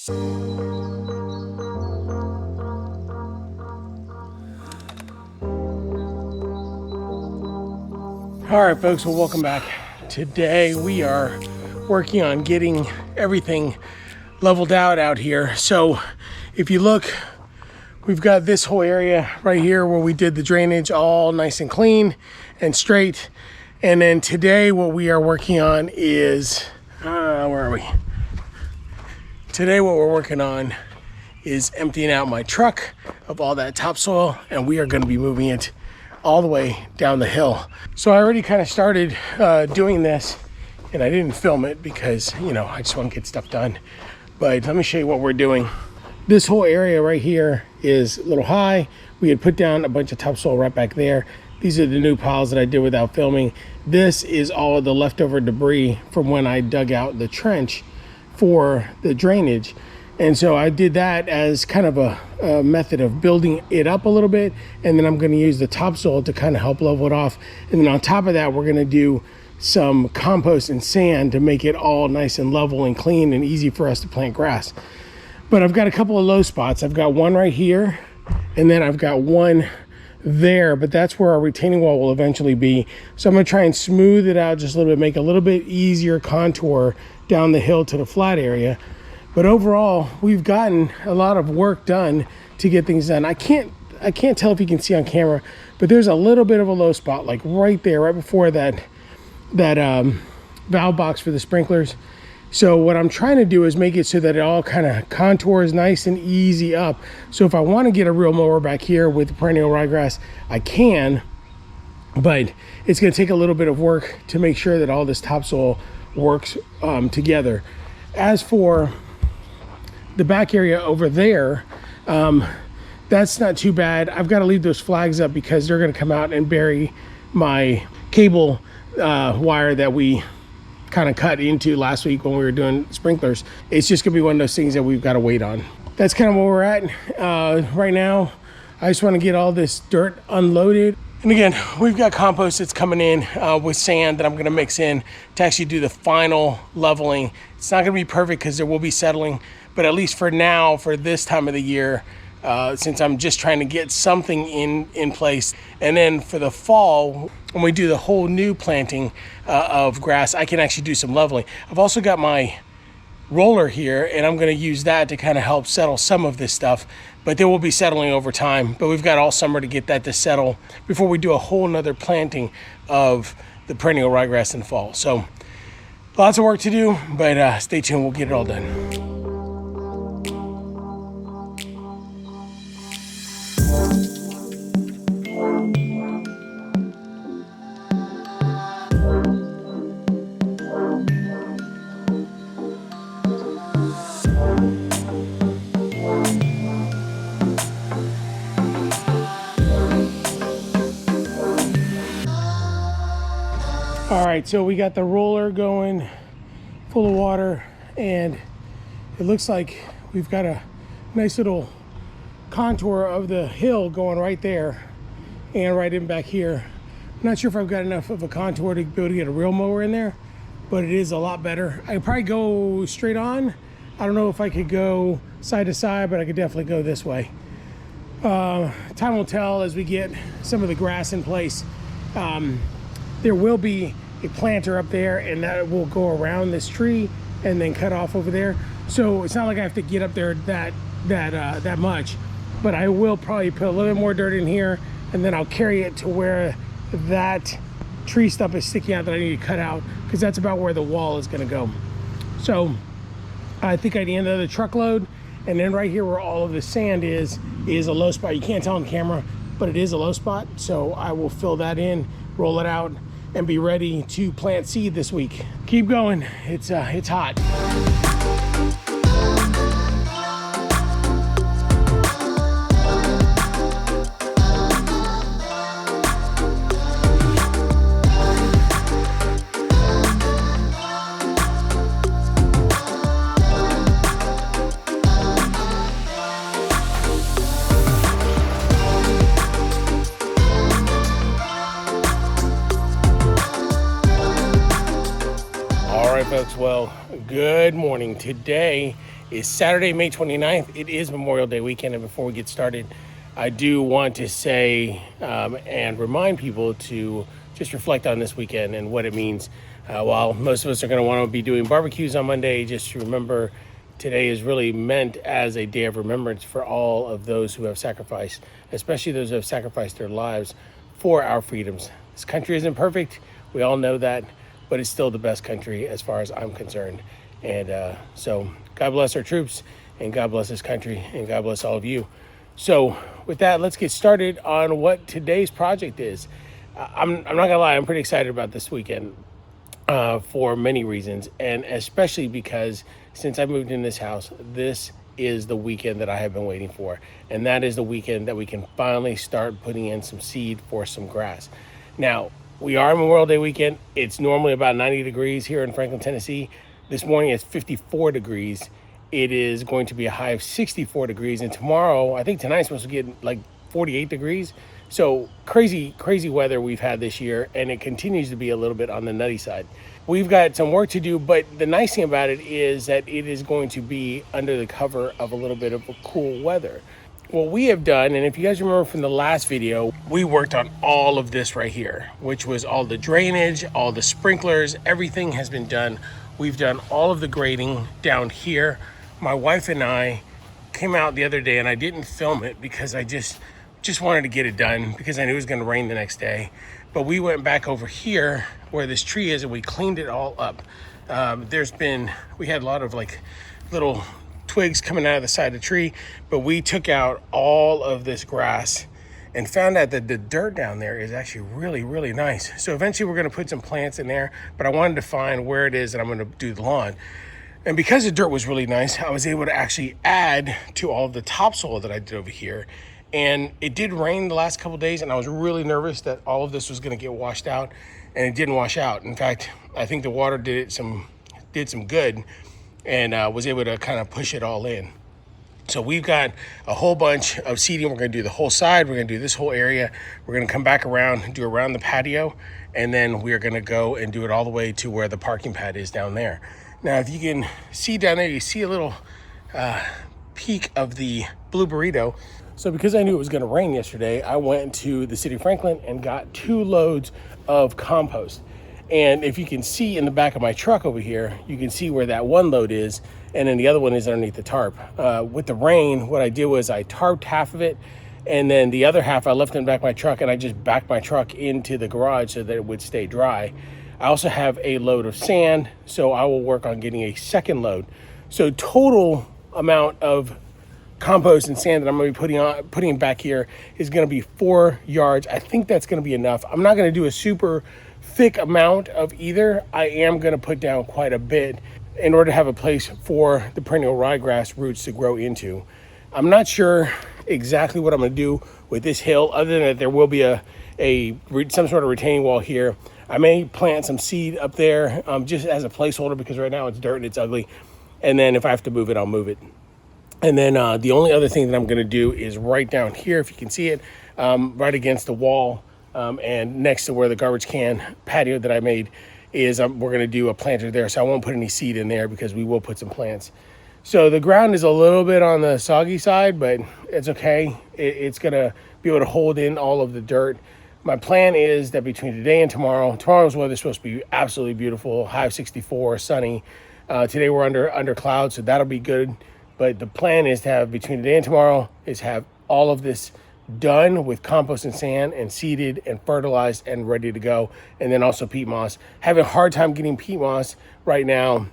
All right, folks, well, welcome back. Today we are working on getting everything leveled out here. So if you look, we've got this whole area right here where we did the drainage all nice and clean and straight. And then today what we are working on is, where are we? Today what we're working on is emptying out my truck of all that topsoil, and we are going to be moving it all the way down the hill. So I already kind of started doing this, and I didn't film it because, you know, I just want to get stuff done. But let me show you what we're doing. This whole area right here is a little high. We had put down a bunch of topsoil right back there. These are the new piles that I did without filming. This is all of the leftover debris from when I dug out the trench for the drainage. And so I did that as kind of a method of building it up a little bit, and then I'm going to use the topsoil to kind of help level it off. And then on top of that, we're going to do some compost and sand to make it all nice and level and clean and easy for us to plant grass. But I've got a couple of low spots. I've got one right here, and then I've got one there, but that's where our retaining wall will eventually be. So I'm going to try and smooth it out just a little bit, make a little bit easier contour down the hill to the flat area. But overall, we've gotten a lot of work done to get things done. I can't tell if you can see on camera, but there's a little bit of a low spot, like right there, right before that valve box for the sprinklers. So what I'm trying to do is make it so that it all kind of contours nice and easy up. So if I want to get a real mower back here with the perennial ryegrass, I can, but it's going to take a little bit of work to make sure that all this topsoil works together. As for the back area over there, that's not too bad. I've got to leave those flags up because they're going to come out and bury my cable wire that we kind of cut into last week when we were doing sprinklers. It's just going to be one of those things that we've got to wait on. That's kind of where we're at right now. I just want to get all this dirt unloaded. And again, we've got compost that's coming in with sand that I'm going to mix in to actually do the final leveling. It's not going to be perfect because there will be settling, but at least for now, for this time of the year, since I'm just trying to get something in place. And then for the fall, when we do the whole new planting of grass, I can actually do some leveling. I've also got my roller here, and I'm going to use that to kind of help settle some of this stuff, but there will be settling over time. But we've got all summer to get that to settle before we do a whole nother planting of the perennial ryegrass in the fall. So lots of work to do, but stay tuned, we'll get it all done. All right, so we got the roller going full of water, and it looks like we've got a nice little contour of the hill going right there and right in back here. I'm not sure if I've got enough of a contour to be able to get a real mower in there, but it is a lot better. I could probably go straight on. I don't know if I could go side to side, but I could definitely go this way. Time will tell as we get some of the grass in place. There will be a planter up there, and that will go around this tree and then cut off over there. So it's not like I have to get up there that much, but I will probably put a little bit more dirt in here, and then I'll carry it to where that tree stump is sticking out that I need to cut out, because that's about where the wall is going to go. So I think I need another truckload, and then right here where all of the sand is a low spot. You can't tell on camera, but it is a low spot. So I will fill that in, roll it out, and be ready to plant seed this week. Keep going. It's hot. Folks, well, good morning. Today is Saturday, May 29th. It is Memorial Day weekend, and before we get started, I do want to say and remind people to just reflect on this weekend and what it means. While most of us are going to want to be doing barbecues on Monday, just remember today is really meant as a day of remembrance for all of those who have sacrificed, especially those who have sacrificed their lives for our freedoms. This country isn't perfect. We all know that, but it's still the best country as far as I'm concerned. And so God bless our troops, and God bless this country, and God bless all of you. So with that, let's get started on what today's project is. I'm not gonna lie, I'm pretty excited about this weekend for many reasons, and especially because since I moved in this house, this is the weekend that I have been waiting for, and that is the weekend that we can finally start putting in some seed for some grass. Now, we are Memorial Day weekend. It's normally about 90 degrees here in Franklin, Tennessee. This morning it's 54 degrees. It is going to be a high of 64 degrees, and tomorrow, I think tonight's supposed to get like 48 degrees. So crazy weather we've had this year, and it continues to be a little bit on the nutty side. We've got some work to do, but the nice thing about it is that it is going to be under the cover of a little bit of cool weather. What we have done, and if you guys remember from the last video, we worked on all of this right here, which was all the drainage, all the sprinklers, everything has been done. We've done all of the grading down here. My wife and I came out the other day, and I didn't film it because I just wanted to get it done because I knew it was gonna rain the next day. But we went back over here where this tree is and we cleaned it all up. We had a lot of like little twigs coming out of the side of the tree, but we took out all of this grass and found out that the dirt down there is actually really nice. So eventually we're gonna put some plants in there, but I wanted to find where it is that I'm gonna do the lawn. And because the dirt was really nice, I was able to actually add to all of the topsoil that I did over here. And it did rain the last couple of days, and I was really nervous that all of this was gonna get washed out, and it didn't wash out. In fact, I think the water did some good, and was able to kind of push it all in. So we've got a whole bunch of seeding. We're gonna do the whole side. We're gonna do this whole area. We're gonna come back around and do around the patio, and then we're gonna go and do it all the way to where the parking pad is down there. Now, if you can see down there, you see a little peak of the Blue Burrito. So because I knew it was gonna rain yesterday, I went to the city of Franklin and got 2 loads of compost. And if you can see in the back of my truck over here, you can see where that one load is, and then the other one is underneath the tarp. With the rain, what I did was I tarped half of it, and then the other half I left in the back of my truck, and I just backed my truck into the garage so that it would stay dry. I also have a load of sand, so I will work on getting a second load. So total amount of compost and sand that I'm going to be putting back here is going to be 4 yards. I think that's going to be enough. I'm not going to do a super thick amount of either. I am going to put down quite a bit in order to have a place for the perennial ryegrass roots to grow into. I'm not sure exactly what I'm going to do with this hill, other than that there will be some sort of retaining wall here. I may plant some seed up there just as a placeholder, because right now it's dirt and it's ugly. And then if I have to move it, I'll move it. And then the only other thing that I'm gonna do is right down here, if you can see it, right against the wall and next to where the garbage can patio that I made is, we're gonna do a planter there. So I won't put any seed in there because we will put some plants. So the ground is a little bit on the soggy side, but it's okay. It's gonna be able to hold in all of the dirt. My plan is that between today and tomorrow's weather is supposed to be absolutely beautiful, high of 64, sunny. Today we're under clouds, so that'll be good. But the plan is to have between today and tomorrow is have all of this done with compost and sand and seeded and fertilized and ready to go. And then also peat moss. Having a hard time getting peat moss right now,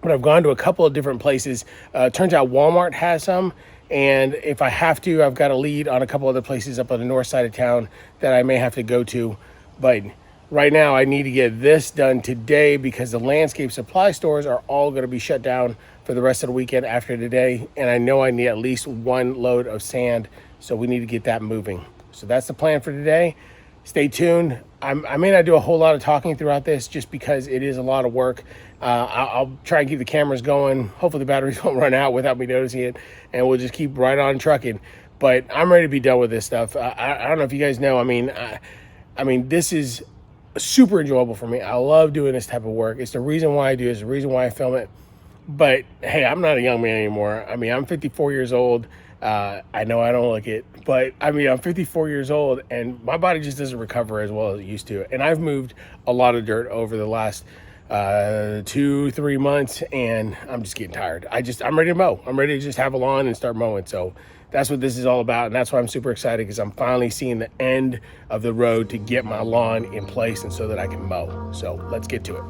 but I've gone to a couple of different places. Turns out Walmart has some. And if I have to, I've got a lead on a couple other places up on the north side of town that I may have to go to. But right now I need to get this done today because the landscape supply stores are all going to be shut down for the rest of the weekend after today. And I know I need at least 1 load of sand, so we need to get that moving. So that's the plan for today. Stay tuned. I may not do a whole lot of talking throughout this just because it is a lot of work. I'll try and keep the cameras going. Hopefully the batteries don't run out without me noticing it, and we'll just keep right on trucking. But I'm ready to be done with this stuff. I don't know if you guys know, I mean, this is super enjoyable for me. I love doing this type of work. It's the reason why I do it. It's the reason why I film it. But hey, I'm not a young man anymore. I mean, I'm 54 years old. I know I don't look it, but I mean, I'm 54 years old and my body just doesn't recover as well as it used to. And I've moved a lot of dirt over the last 2-3 months, and I'm just getting tired. I'm ready to mow. I'm ready to just have a lawn and start mowing. So that's what this is all about. And that's why I'm super excited, because I'm finally seeing the end of the road to get my lawn in place and so that I can mow. So let's get to it.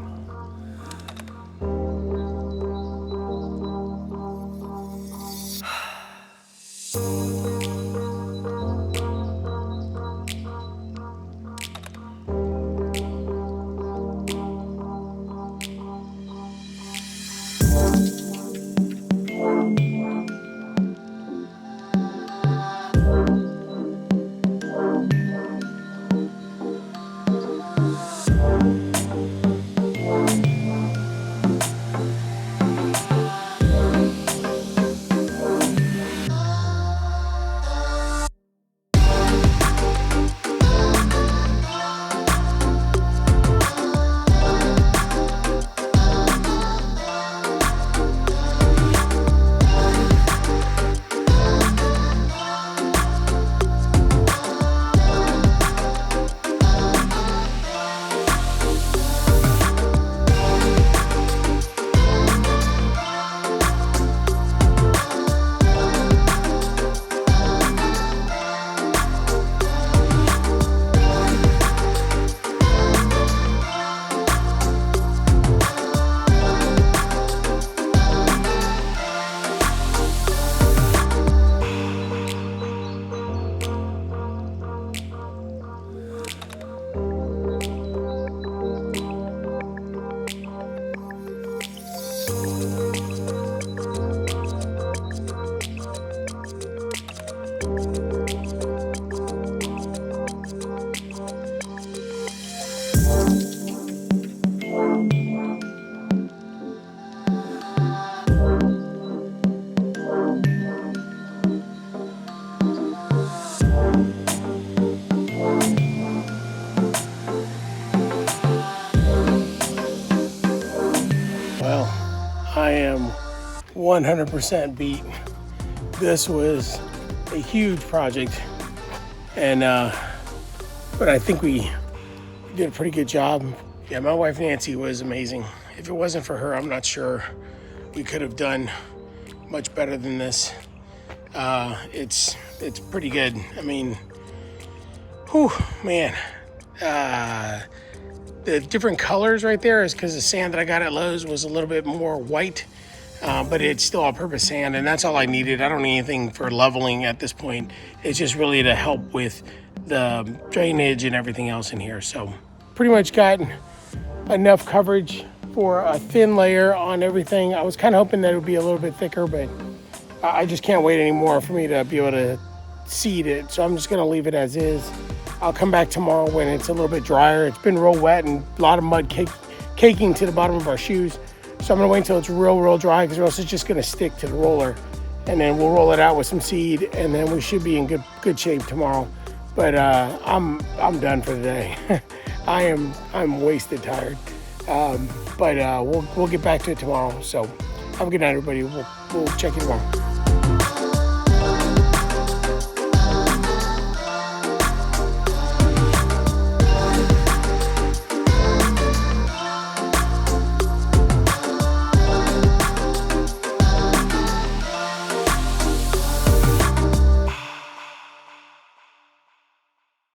Well, I am 100% beat. This was a huge project, and but I think we did a pretty good job. Yeah, my wife Nancy was amazing. If it wasn't for her, I'm not sure we could have done much better than this. It's pretty good. I mean, whew, man. The different colors right there is because the sand that I got at Lowe's was a little bit more white, but it's still all-purpose sand, and that's all I needed. I don't need anything for leveling at this point. It's just really to help with the drainage and everything else in here. So pretty much got enough coverage for a thin layer on everything. I was kind of hoping that it would be a little bit thicker, but I just can't wait anymore for me to be able to seed it. So I'm just gonna leave it as is. I'll come back tomorrow when it's a little bit drier. It's been real wet and a lot of mud caking to the bottom of our shoes. So I'm gonna wait until it's real dry, because or else it's just gonna stick to the roller. And then we'll roll it out with some seed, and then we should be in good shape tomorrow. But I'm done for the day. I'm wasted tired. But we'll get back to it tomorrow. So have a good night, everybody. We'll check you tomorrow.